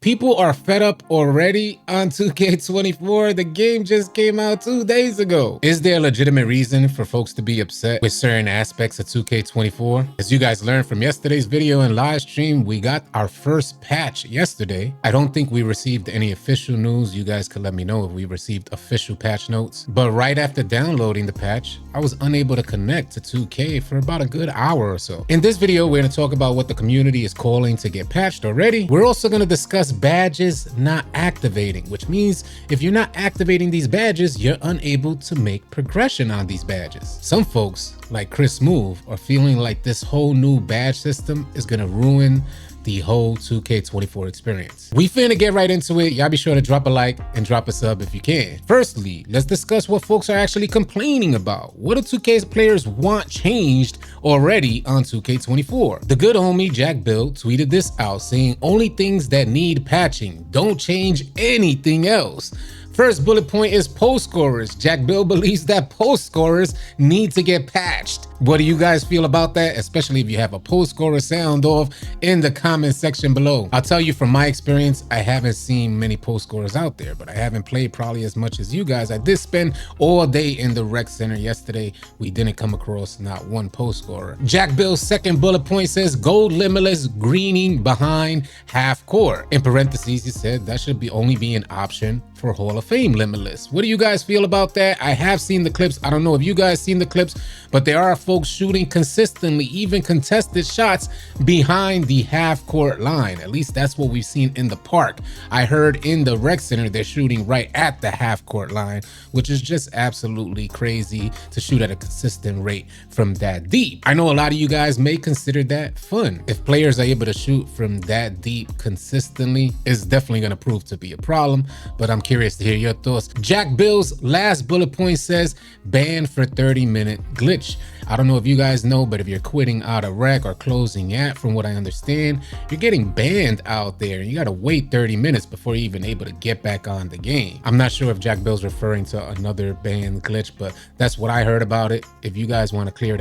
People are fed up already on 2K24. The game just came out 2 days ago. Is there a legitimate reason for folks to be upset with certain aspects of 2K24? As you guys learned from yesterday's video and live stream, we got our first patch yesterday. I don't think we received any official news. You guys could let me know if we received official patch notes. But right after downloading the patch, I was unable to connect to 2K for about a good hour or so. In this video, we're going to talk about what the community is calling to get patched already. We're also going to discuss badges not activating, which means if you're not activating these badges, you're unable to make progression on these badges. Some folks, like Chris Move, are feeling like this whole new badge system is gonna ruin the whole 2K24 experience. We finna get right into it. Y'all be sure to drop a like and drop a sub if you can. Firstly, let's discuss what folks are actually complaining about. What do 2K's players want changed already on 2K24? The good homie Jack Bill tweeted this out saying only things that need patching. Don't change anything else. First bullet point is post scorers. Jack Bill believes that post scorers need to get patched. What do you guys feel about that? Especially if you have a post scorer sound off in the comment section below. I'll tell you from my experience, I haven't seen many post scorers out there, but I haven't played probably as much as you guys. I did spend all day in the rec center yesterday. We didn't come across not one post scorer. Jack Bill's second bullet point says gold limitless greening behind half court. In parentheses, he said that should be only be an option for Hall of Fame limitless. What do you guys feel about that? I have seen the clips. I don't know if you guys seen the clips, but there are folks shooting consistently, even contested shots behind the half court line. At least that's what we've seen in the park. I heard in the rec center, they're shooting right at the half court line, which is just absolutely crazy to shoot at a consistent rate from that deep. I know a lot of you guys may consider that fun. If players are able to shoot from that deep consistently, it's definitely going to prove to be a problem, but I'm curious to hear your thoughts. Jack Bill's last bullet point says ban for 30-minute glitch. I don't know if you guys know, but if you're quitting out of rec or closing at, from what I understand, you're getting banned out there. You got to wait 30 minutes before you're even able to get back on the game. I'm not sure if Jack Bill's referring to another ban glitch, but that's what I heard about it. If you guys want to clear it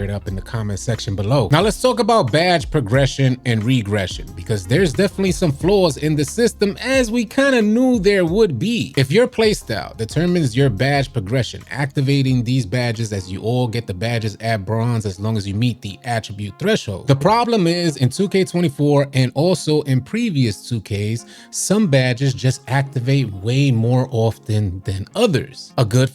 up in the comment section below. Now let's talk about badge progression and regression, because there's definitely some flaws in the system, as we kind of knew there would be. If your playstyle determines your badge progression, activating these badges as you all get the badges at bronze as long as you meet the attribute threshold. The problem is in 2K24 and also in previous 2Ks, some badges just activate way more often than others. A good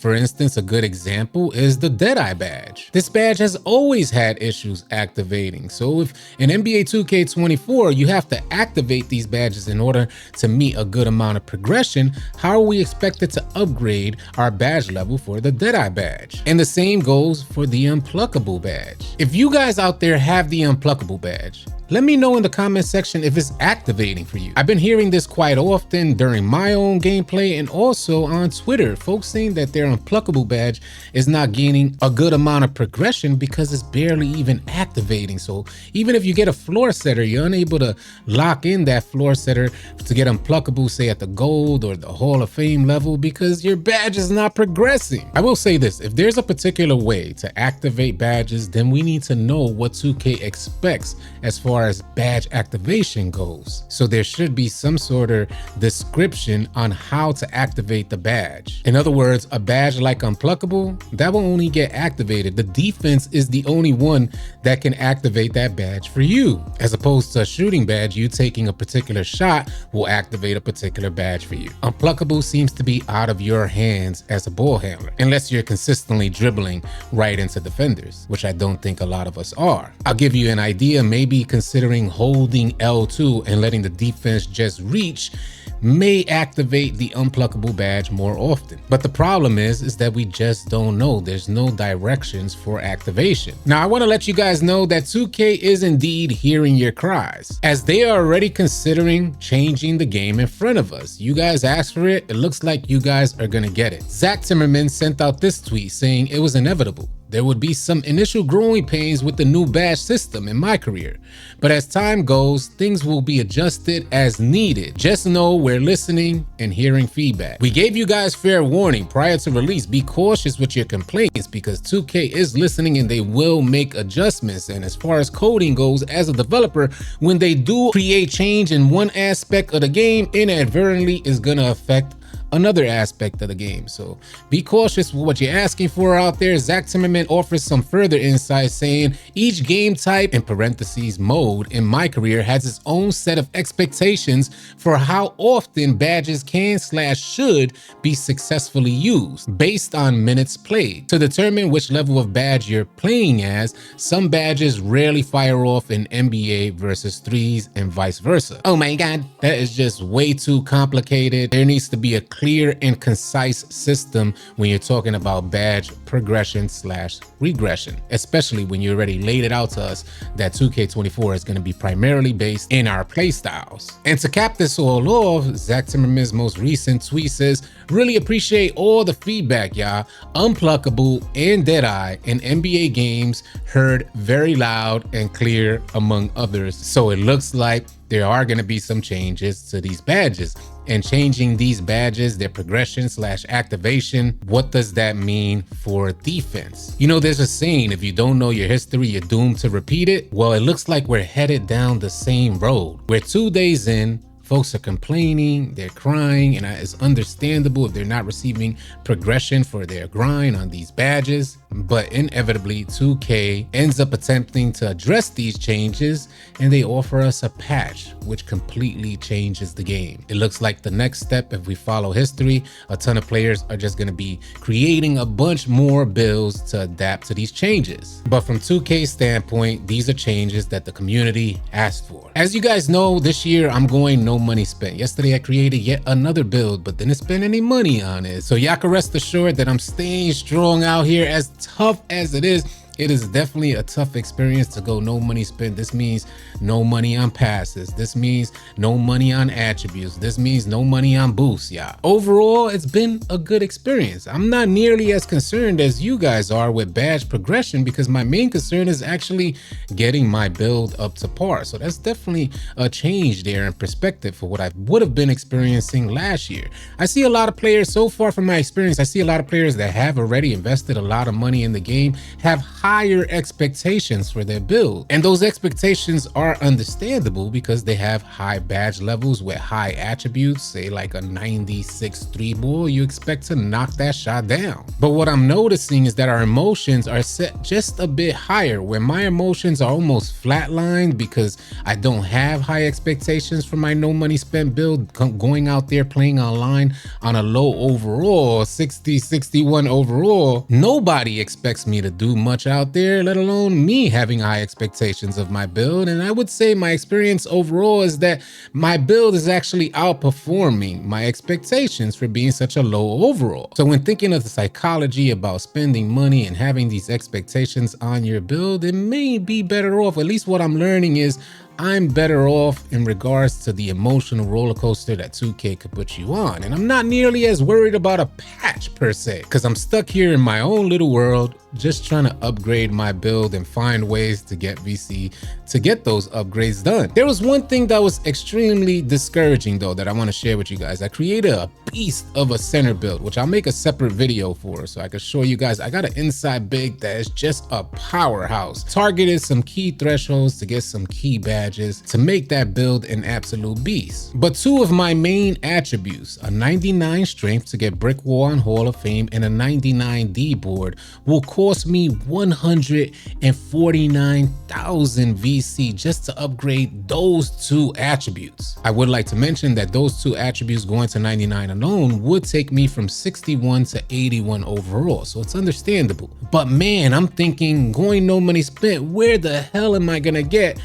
example is the Deadeye badge. This badge has always had issues activating. So if in NBA 2K24 you have to activate these badges in order to meet a good amount of progression, how are we expected to upgrade our badge level for the Deadeye badge? And the same goes for the Unpluckable badge. If you guys out there have the Unpluckable badge, let me know in the comment section if it's activating for you. I've been hearing this quite often during my own gameplay and also on Twitter. Folks saying that their Unpluckable badge is not gaining a good amount of progression because it's barely even activating. So even if you get a floor setter, you're unable to lock in that floor setter to get Unpluckable, say at the gold or the Hall of Fame level, because your badge is not progressing. I will say this, if there's a particular way to activate badges, then we need to know what 2K expects as far as badge activation goes. So there should be some sort of description on how to activate the badge. In other words, a badge like Unpluckable, that will only get activated. The defense is the only one that can activate that badge for you, as opposed to a shooting badge. You taking a particular shot will activate a particular badge for you. Unpluckable seems to be out of your hands as a ball handler, unless you're consistently dribbling right into defenders, which I don't think a lot of us are. I'll give you an idea. Maybe considering holding L2 and letting the defense just reach may activate the Unpluckable badge more often. But the problem is that we just don't know. There's no directions for activation. Now, I want to let you guys know that 2K is indeed hearing your cries, as they are already considering changing the game in front of us. You guys asked for it. It looks like you guys are going to get it. Zimmerman sent out this tweet saying it was inevitable. There would be some initial growing pains with the new badge system in my career, but as time goes, things will be adjusted as needed. Just know we're listening and hearing feedback. We gave you guys fair warning prior to release. Be cautious with your complaints because 2K is listening and they will make adjustments. And as far as coding goes, as a developer, when they do create change in one aspect of the game, inadvertently is going to affect another aspect of the game. So be cautious with what you're asking for out there. Zimmerman offers some further insight saying each game type, in parentheses mode, in my career has its own set of expectations for how often badges can/should be successfully used based on minutes played. To determine which level of badge you're playing as, some badges rarely fire off in NBA versus threes and vice versa. Oh my God, that is just way too complicated. There needs to be a clear and concise system when you're talking about badge progression/regression, especially when you already laid it out to us that 2K24 is going to be primarily based in our playstyles. And to cap this all off, Zimmerman's most recent tweet says, really appreciate all the feedback, y'all. Unpluckable and Deadeye in NBA games heard very loud and clear among others. So it looks like there are going to be some changes to these badges. And changing these badges, their progression/activation, what does that mean for defense? You know, there's a saying, if you don't know your history, you're doomed to repeat it. Well, it looks like we're headed down the same road. We're 2 days in, folks are complaining, they're crying, and it's understandable if they're not receiving progression for their grind on these badges. But inevitably, 2K ends up attempting to address these changes, and they offer us a patch, which completely changes the game. It looks like the next step, if we follow history, a ton of players are just going to be creating a bunch more builds to adapt to these changes. But from 2K's standpoint, these are changes that the community asked for. As you guys know, this year I'm going no money spent. Yesterday I created yet another build, but didn't spend any money on it. So y'all can rest assured that I'm staying strong out here. As tough as it is definitely a tough experience to go no money spent. This means no money on passes. This means no money on attributes. This means no money on boosts, y'all. Overall, it's been a good experience. I'm not nearly as concerned as you guys are with badge progression because my main concern is actually getting my build up to par. So that's definitely a change there in perspective for what I would have been experiencing last year. I see a lot of players, so far from my experience, I see a lot of players that have already invested a lot of money in the game, have higher expectations for their build. And those expectations are understandable because they have high badge levels with high attributes, say like a 96 3 ball, you expect to knock that shot down. But what I'm noticing is that our emotions are set just a bit higher, where my emotions are almost flatlined because I don't have high expectations for my no money spent build, going out there playing online on a low overall, 60, 61 overall. Nobody expects me to do much out there, let alone me having high expectations of my build. And I would say my experience overall is that my build is actually outperforming my expectations for being such a low overall. So when thinking of the psychology about spending money and having these expectations on your build, it may be better off. At least what I'm learning is I'm better off in regards to the emotional roller coaster that 2K could put you on. And I'm not nearly as worried about a patch per se, because I'm stuck here in my own little world, just trying to upgrade my build and find ways to get VC to get those upgrades done. There was one thing that was extremely discouraging though that I want to share with you guys. I created a beast of a center build, which I'll make a separate video for so I can show you guys. I got an inside big that is just a powerhouse. Targeted some key thresholds to get some key badges to make that build an absolute beast. But two of my main attributes, a 99 strength to get brick wall and Hall of Fame and a 99 D board, will cost me 149,000 VC just to upgrade those two attributes. I would like to mention that those two attributes going to 99 alone would take me from 61 to 81 overall, so it's understandable. But man, I'm thinking going no money spent, where the hell am I gonna get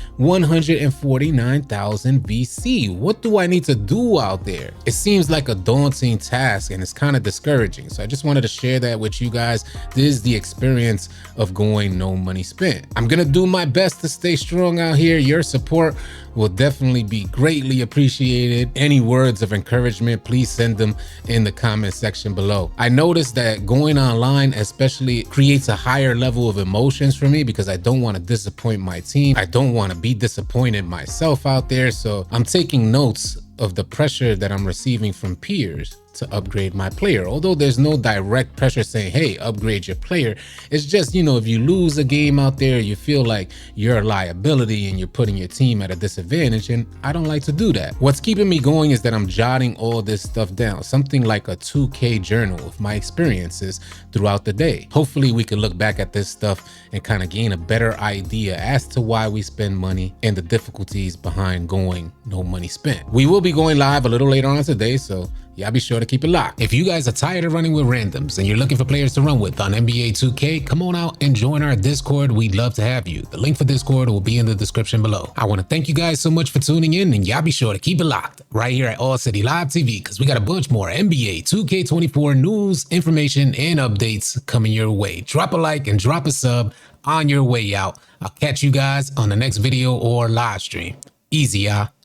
149,000 VC. What do I need to do out there? It seems like a daunting task and it's kind of discouraging. So I just wanted to share that with you guys. This is the experience of going no money spent. I'm gonna do my best to stay strong out here. Your support will definitely be greatly appreciated. Any words of encouragement, please send them in the comment section below. I noticed that going online especially creates a higher level of emotions for me because I don't want to disappoint my team. I don't want to be disappointed myself out there. So I'm taking notes of the pressure that I'm receiving from peers to upgrade my player. Although there's no direct pressure saying, hey, upgrade your player. It's just, if you lose a game out there, you feel like you're a liability and you're putting your team at a disadvantage. And I don't like to do that. What's keeping me going is that I'm jotting all this stuff down, something like a 2K journal of my experiences throughout the day. Hopefully we can look back at this stuff and kind of gain a better idea as to why we spend money and the difficulties behind going no money spent. We will be going live a little later on today, so y'all be sure to keep it locked. If you guys are tired of running with randoms and you're looking for players to run with on NBA 2K, come on out and join our Discord. We'd love to have you. The link for Discord will be in the description below. I want to thank you guys so much for tuning in, and y'all be sure to keep it locked right here at AllCity Live TV because we got a bunch more NBA 2K24 news, information, and updates coming your way. Drop a like and drop a sub on your way out. I'll catch you guys on the next video or live stream. Easy, y'all.